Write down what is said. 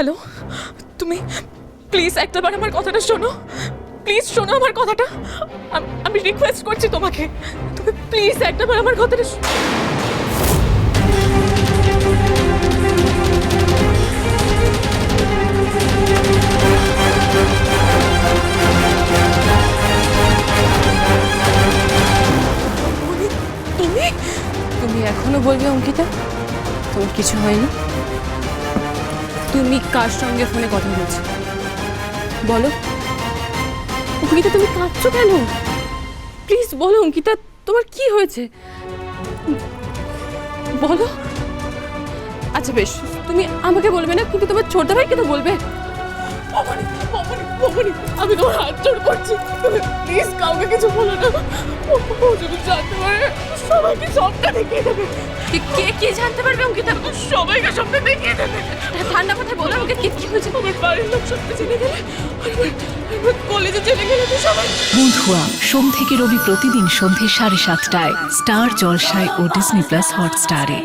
Hello, তুমি please একটাবার আমার কথাটা শোনো, প্লিজ শোনো আমার কথাটা। আমি রিকোয়েস্ট করছি তোমাকে, তুমি প্লিজ একটাবার আমার কথাটা তুমি তুমি এখনো বলবে অঙ্কিতা তোমার কিছু হয়নি? তুমি কার সঙ্গে ফোনে কথা বলছো বলো? অঙ্কিতা তুমি কাঁদছো কেন? প্লিজ বলো অঙ্কিতা, তোমার কি হয়েছে বলো। আচ্ছা বেশ, তুমি আমাকে বলবে না, কিন্তু তোমার ছোট ভাইকে তো বলবে। আমি তোমার হাত জোড় করছি, তুমি প্লিজ কাউকে কিছু বলো না। ও যদি জানতে পারে সবাইকে সবটা দেখিয়ে দেবে। কে কে জানতে পারবে অঙ্কিতা? সবাইকে সবটা দেখিয়ে দেবে। ঠান্ডা মাথায় বলো আমাকে, কি হয়েছে? আমার বাড়ির লোক সবটা জেনে গেলে, আমার কলেজে জেনে গেলে তো সবাই। বন্ধুয়া সোম থেকে রবি প্রতিদিন সন্ধ্যে 7:30টায় স্টার জলসায় ও ডিজনি প্লাস হটস্টারে।